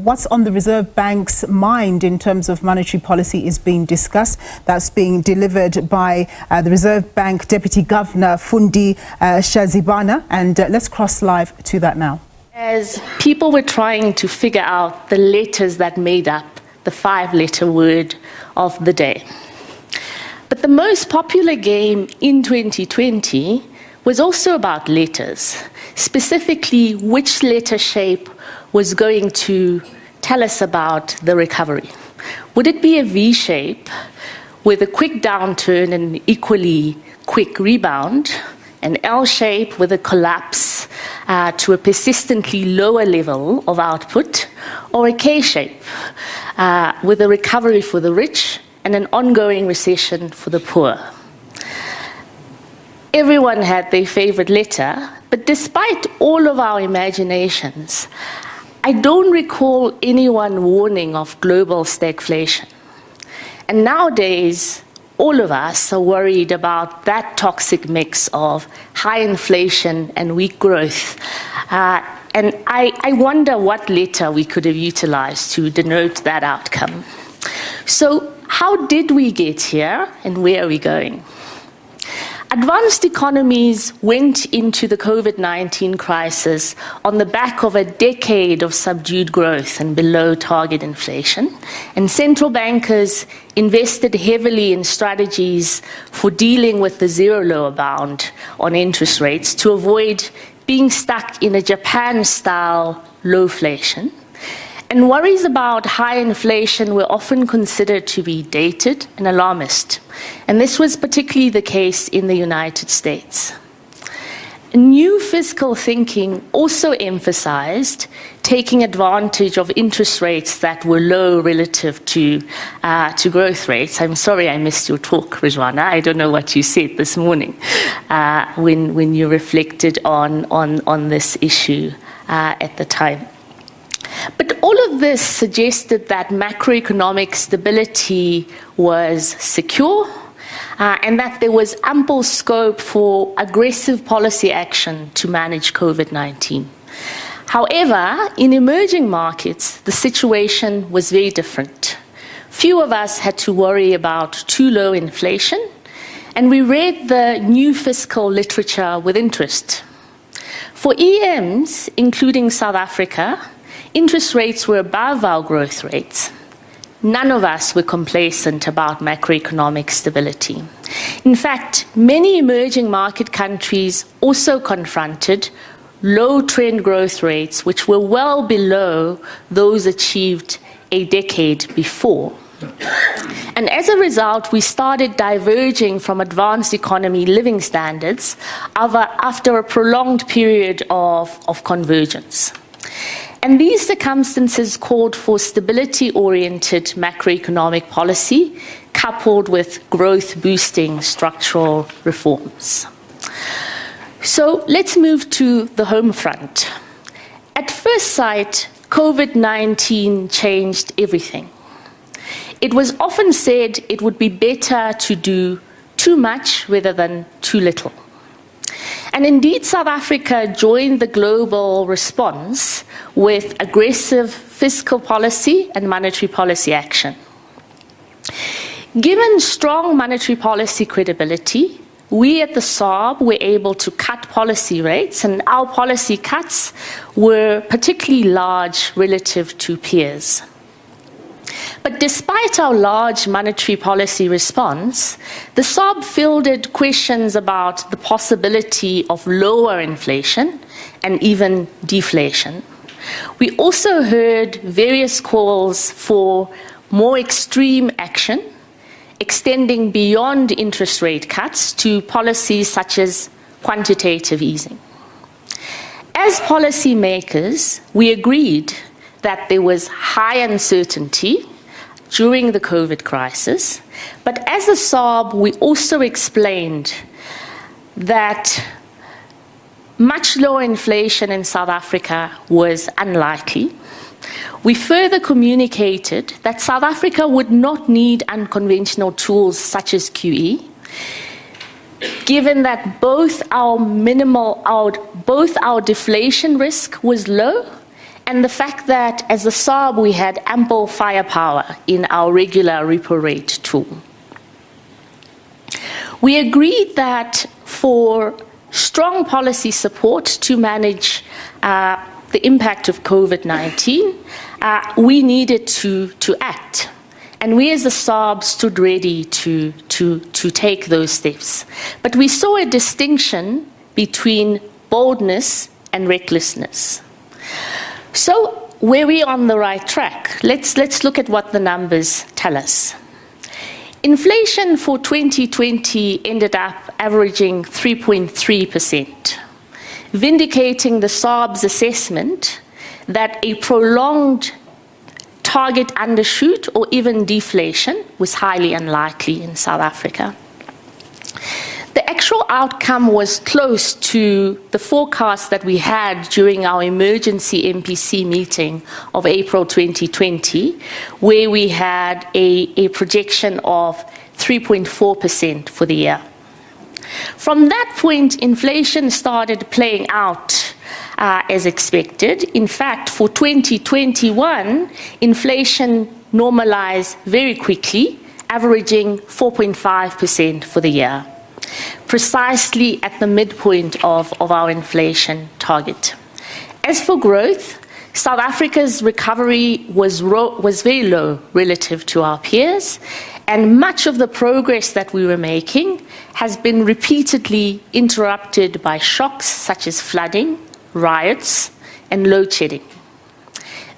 what's on the Reserve Bank's mind in terms of monetary policy is being discussed. That's being delivered by the Reserve Bank Deputy Governor Fundi Tshazibana. And let's cross live to that now. As people were trying to figure out the letters that made up the 5-letter word of the day. But the most popular game in 2020 was also about letters, specifically which letter shape was going to tell us about the recovery. Would it be a V shape with a quick downturn and equally quick rebound, an L shape with a collapse to a persistently lower level of output, or a K shape with a recovery for the rich and an ongoing recession for the poor? Everyone had their favorite letter, but despite all of our imaginations, I don't recall anyone warning of global stagflation. And nowadays, all of us are worried about that toxic mix of high inflation and weak growth. And I wonder what letter we could have utilized to denote that outcome. So how did we get here and where are we going? Advanced economies went into the COVID-19 crisis on the back of a decade of subdued growth and below target inflation, and central bankers invested heavily in strategies for dealing with the zero lower bound on interest rates to avoid being stuck in a Japan-style lowflation. And worries about high inflation were often considered to be dated and alarmist. And this was particularly the case in the United States. New fiscal thinking also emphasized taking advantage of interest rates that were low relative to growth rates. I'm sorry I missed your talk, Rizwana. I don't know what you said this morning when you reflected on this issue at the time. But all of this suggested that macroeconomic stability was secure and that there was ample scope for aggressive policy action to manage COVID-19. However, in emerging markets, the situation was very different. Few of us had to worry about too low inflation, and we read the new fiscal literature with interest. For EMs, including South Africa, interest rates were above our growth rates. None of us were complacent about macroeconomic stability. In fact, many emerging market countries also confronted low trend growth rates, which were well below those achieved a decade before. And as a result, we started diverging from advanced economy living standards after a prolonged period of convergence. And these circumstances called for stability-oriented macroeconomic policy coupled with growth-boosting structural reforms. So let's move to the home front. At first sight, COVID-19 changed everything. It was often said it would be better to do too much rather than too little. And indeed, South Africa joined the global response with aggressive fiscal policy and monetary policy action. Given strong monetary policy credibility, we at the SARB were able to cut policy rates, and our policy cuts were particularly large relative to peers. But despite our large monetary policy response, the SARB fielded questions about the possibility of lower inflation and even deflation. We also heard various calls for more extreme action, extending beyond interest rate cuts to policies such as quantitative easing. As policymakers, we agreed that there was high uncertainty during the COVID crisis, but as a SARB, we also explained that much lower inflation in South Africa was unlikely. We further communicated that South Africa would not need unconventional tools such as QE, given that both our deflation risk was low and the fact that as the SARB we had ample firepower in our regular repo rate tool. We agreed that for strong policy support to manage the impact of COVID-19, we needed to act. And we as the SARB stood ready to take those steps. But we saw a distinction between boldness and recklessness. So were we on the right track? Let's look at what the numbers tell us. Inflation for 2020 ended up averaging 3.3%, vindicating the SARB's assessment that a prolonged target undershoot or even deflation was highly unlikely in South Africa. The actual outcome was close to the forecast that we had during our emergency MPC meeting of April 2020, where we had a projection of 3.4% for the year. From that point, inflation started playing out as expected. In fact, for 2021, inflation normalized very quickly, averaging 4.5% for the year, precisely at the midpoint of our inflation target. As for growth, South Africa's recovery was very low relative to our peers, and much of the progress that we were making has been repeatedly interrupted by shocks such as flooding, riots, and load shedding.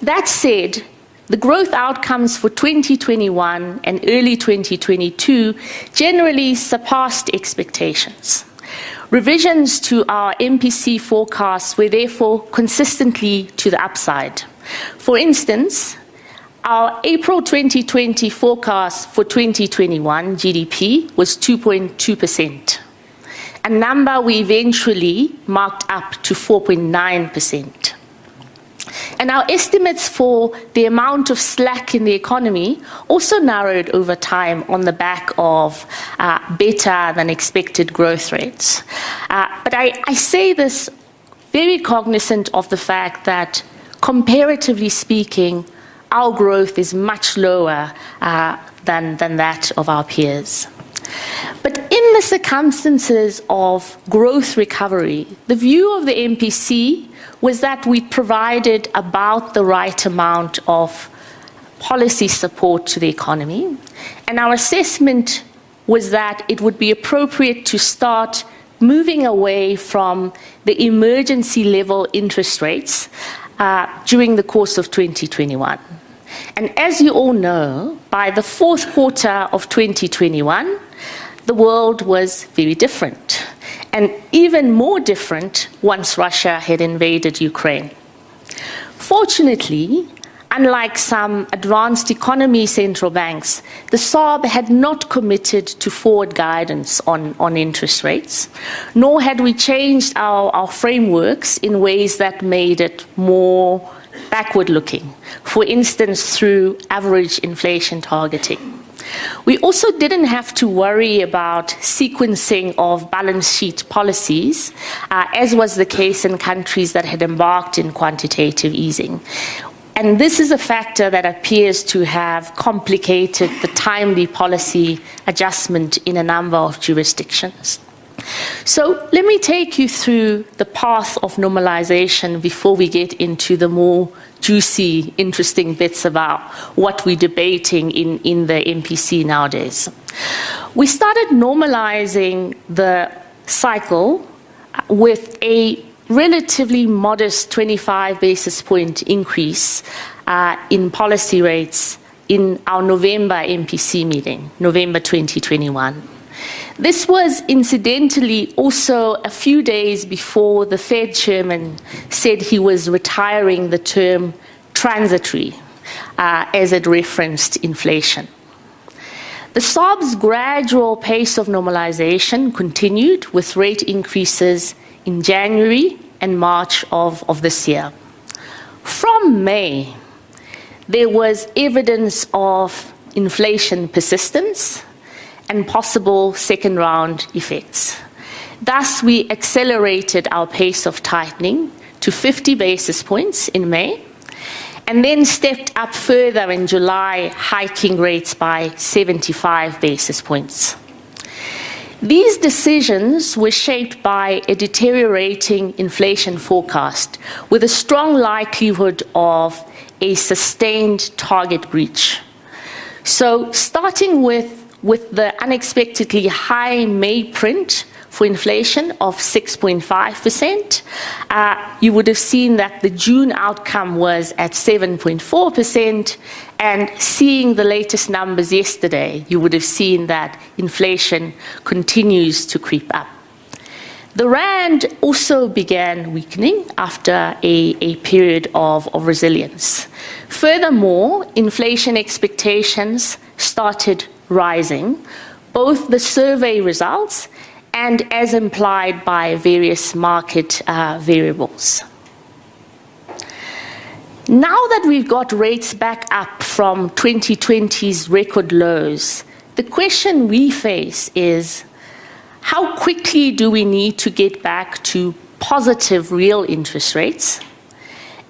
That said, the growth outcomes for 2021 and early 2022 generally surpassed expectations. Revisions to our MPC forecasts were therefore consistently to the upside. For instance, our April 2020 forecast for 2021 GDP was 2.2%, a number we eventually marked up to 4.9%. And our estimates for the amount of slack in the economy also narrowed over time on the back of better than expected growth rates. But I say this very cognizant of the fact that, comparatively speaking, our growth is much lower than that of our peers. But in the circumstances of growth recovery, the view of the MPC was that we provided about the right amount of policy support to the economy, and our assessment was that it would be appropriate to start moving away from the emergency level interest rates during the course of 2021. And as you all know, by the fourth quarter of 2021, the world was very different, and even more different once Russia had invaded Ukraine. Fortunately, unlike some advanced economy central banks, the SARB had not committed to forward guidance on interest rates, nor had we changed our frameworks in ways that made it more backward-looking, for instance, through average inflation targeting. We also didn't have to worry about sequencing of balance sheet policies, as was the case in countries that had embarked in quantitative easing. And this is a factor that appears to have complicated the timely policy adjustment in a number of jurisdictions. So let me take you through the path of normalization before we get into the more juicy, interesting bits about what we're debating in the MPC nowadays. We started normalizing the cycle with a relatively modest 25 basis point increase in policy rates in our November MPC meeting, November 2021. This was incidentally also a few days before the Fed chairman said he was retiring the term transitory as it referenced inflation. The SARB's gradual pace of normalization continued with rate increases in January and March of this year. From May, there was evidence of inflation persistence and possible second-round effects. Thus, we accelerated our pace of tightening to 50 basis points in May and then stepped up further in July, hiking rates by 75 basis points. These decisions were shaped by a deteriorating inflation forecast with a strong likelihood of a sustained target breach. So starting with the unexpectedly high May print for inflation of 6.5%, you would have seen that the June outcome was at 7.4%, and seeing the latest numbers yesterday, you would have seen that inflation continues to creep up. The rand also began weakening after a period of resilience. Furthermore, inflation expectations started rising, both the survey results and as implied by various market variables. Now that we've got rates back up from 2020's record lows, the question we face is, how quickly do we need to get back to positive real interest rates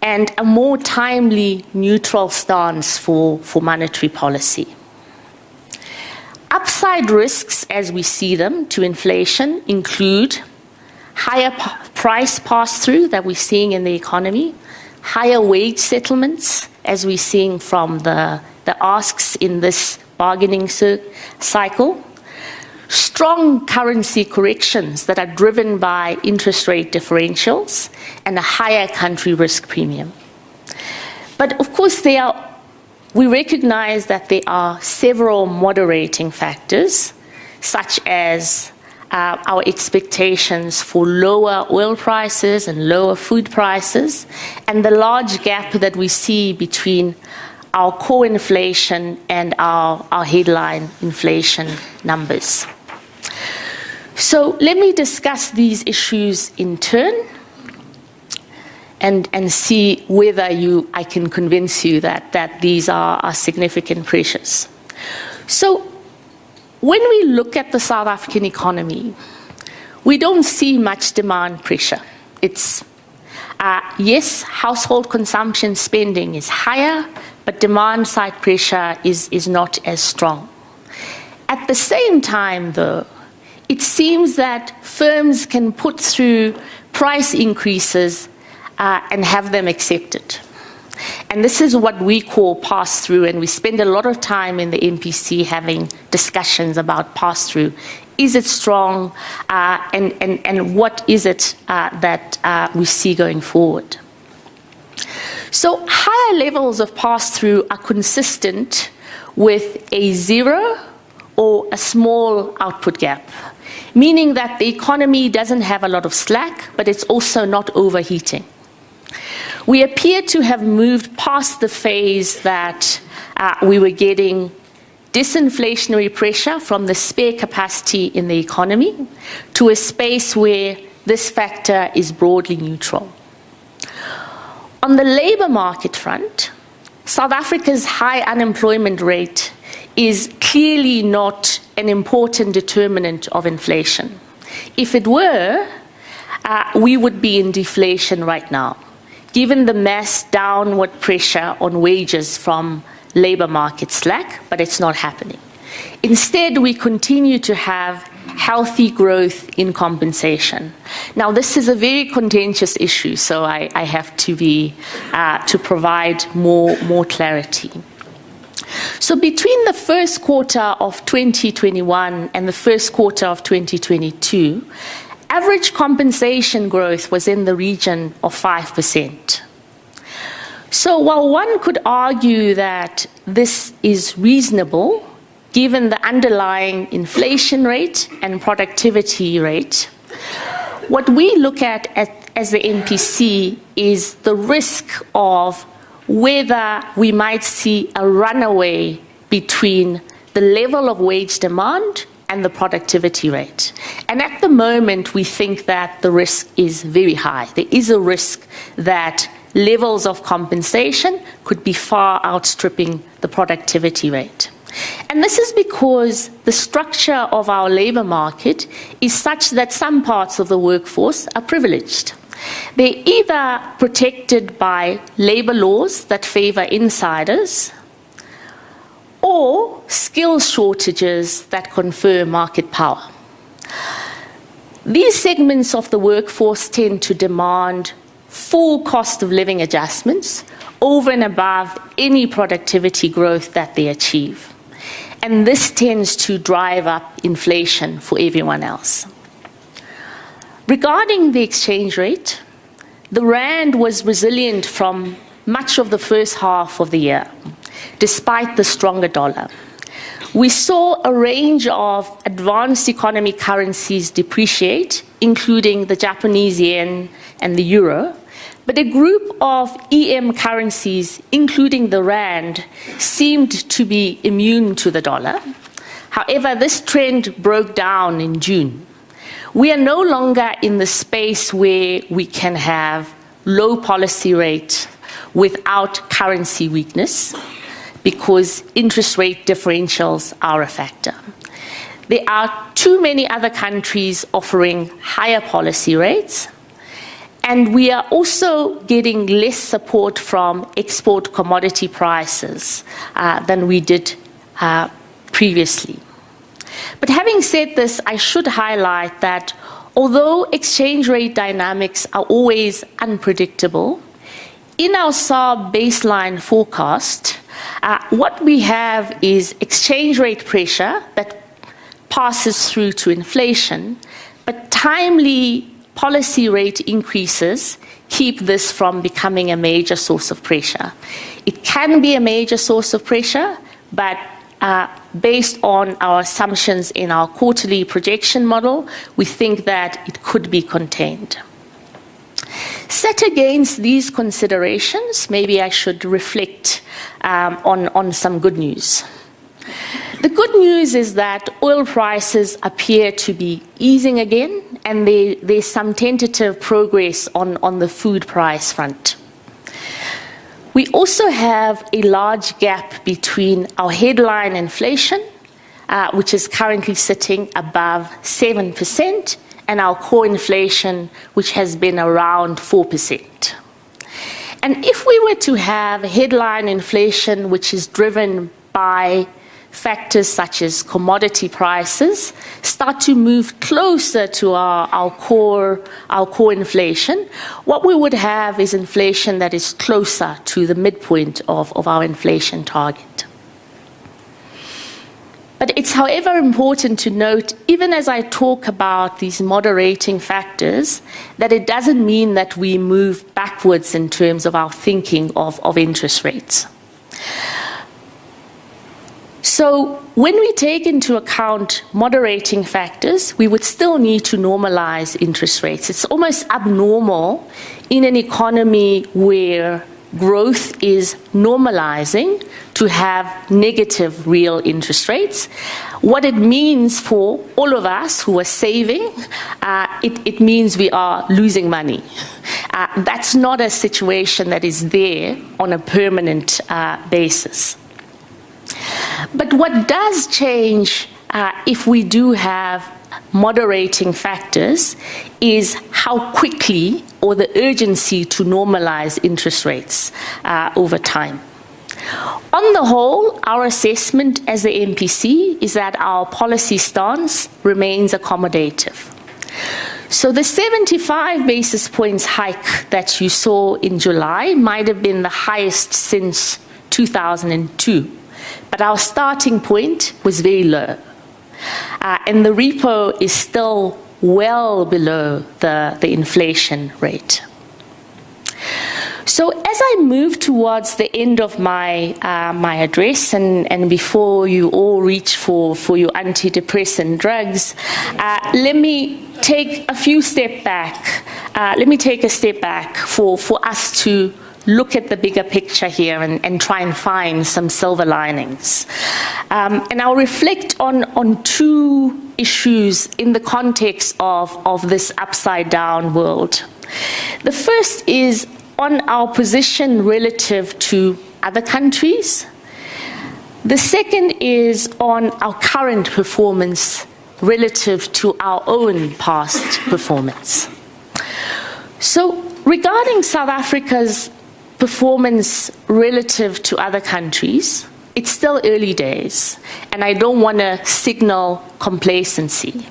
and a more timely neutral stance for monetary policy? Upside risks, as we see them, to inflation include higher price pass-through that we're seeing in the economy, higher wage settlements, as we're seeing from the asks in this bargaining cycle, strong currency corrections that are driven by interest rate differentials, and a higher country risk premium. But of course, we recognize that there are several moderating factors, such as our expectations for lower oil prices and lower food prices, and the large gap that we see between our core inflation and our headline inflation numbers. So let me discuss these issues in turn and see whether I can convince you that these are significant pressures. So when we look at the South African economy, we don't see much demand pressure. It's, yes, household consumption spending is higher, but demand side pressure is not as strong. At the same time, though, it seems that firms can put through price increases and have them accepted. And this is what we call pass-through, and we spend a lot of time in the MPC having discussions about pass-through. Is it strong, and what is it that we see going forward? So higher levels of pass-through are consistent with a zero or a small output gap, meaning that the economy doesn't have a lot of slack, but it's also not overheating. We appear to have moved past the phase that we were getting disinflationary pressure from the spare capacity in the economy to a space where this factor is broadly neutral. On the labour market front, South Africa's high unemployment rate is clearly not an important determinant of inflation. If it were, we would be in deflation right now, given the mass downward pressure on wages from labour market slack, but it's not happening. Instead, we continue to have healthy growth in compensation. Now, this is a very contentious issue, so I have to provide more clarity. So between the first quarter of 2021 and the first quarter of 2022, average compensation growth was in the region of 5%. So while one could argue that this is reasonable, given the underlying inflation rate and productivity rate, what we look at as the MPC is the risk of whether we might see a runaway between the level of wage demand and the productivity rate. And at the moment, we think that the risk is very high. There is a risk that levels of compensation could be far outstripping the productivity rate. And this is because the structure of our labour market is such that some parts of the workforce are privileged. They're either protected by labor laws that favor insiders or skill shortages that confer market power. These segments of the workforce tend to demand full cost of living adjustments over and above any productivity growth that they achieve. And this tends to drive up inflation for everyone else. Regarding the exchange rate, the rand was resilient from much of the first half of the year, despite the stronger dollar. We saw a range of advanced economy currencies depreciate, including the Japanese yen and the euro, but a group of EM currencies, including the rand, seemed to be immune to the dollar. However, this trend broke down in June. We are no longer in the space where we can have low policy rates without currency weakness, because interest rate differentials are a factor. There are too many other countries offering higher policy rates, and we are also getting less support from export commodity prices than we did previously. But having said this, I should highlight that although exchange rate dynamics are always unpredictable, in our SARB baseline forecast, what we have is exchange rate pressure that passes through to inflation, but timely policy rate increases keep this from becoming a major source of pressure. It can be a major source of pressure, but based on our assumptions in our quarterly projection model, we think that it could be contained. Set against these considerations, maybe I should reflect on some good news. The good news is that oil prices appear to be easing again, and there's some tentative progress on the food price front. We also have a large gap between our headline inflation, which is currently sitting above 7%, and our core inflation, which has been around 4%. And if we were to have headline inflation, which is driven by factors such as commodity prices, start to move closer to our core inflation, what we would have is inflation that is closer to the midpoint of our inflation target. But it's, however, important to note, even as I talk about these moderating factors, that it doesn't mean that we move backwards in terms of our thinking of interest rates. So when we take into account moderating factors, we would still need to normalize interest rates. It's almost abnormal in an economy where growth is normalizing to have negative real interest rates. What it means for all of us who are saving, it means we are losing money. That's not a situation that is there on a permanent basis. But what does change if we do have moderating factors is how quickly, or the urgency to normalize interest rates over time. On the whole, our assessment as the MPC is that our policy stance remains accommodative. So the 75 basis points hike that you saw in July might have been the highest since 2002, but our starting point was very low. And the repo is still well below the inflation rate. So as I move towards the end of my address, and before you all reach for your antidepressant drugs, let me take a step back for us to look at the bigger picture here and try and find some silver linings. And I'll reflect on two issues in the context of this upside down world. The first is on our position relative to other countries. The second is on our current performance relative to our own past performance. So regarding South Africa's performance relative to other countries, it's still early days, and I don't want to signal complacency.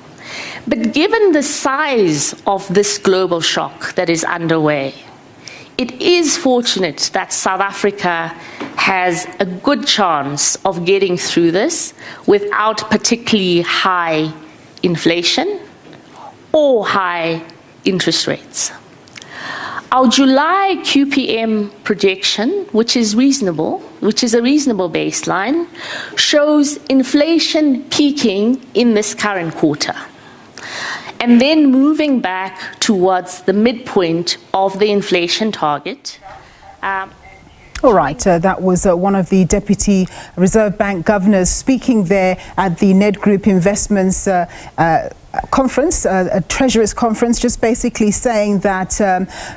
But given the size of this global shock that is underway, it is fortunate that South Africa has a good chance of getting through this without particularly high inflation or high interest rates. Our July QPM projection, which is a reasonable baseline, shows inflation peaking in this current quarter and then moving back towards the midpoint of the inflation target. All right, that was one of the Deputy Reserve Bank governors speaking there at the Nedgroup Investments conference, a Treasurers conference, just basically saying that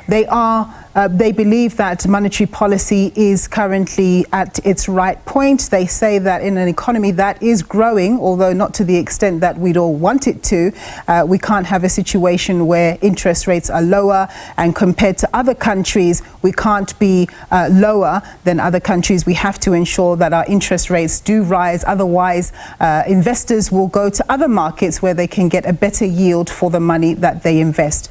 they believe that monetary policy is currently at its right point. They say that in an economy that is growing, although not to the extent that we'd all want it to, we can't have a situation where interest rates are lower, and compared to other countries, we can't be lower than other countries. We have to ensure that our interest rates do rise. Otherwise, investors will go to other markets where they can get a better yield for the money that they invest.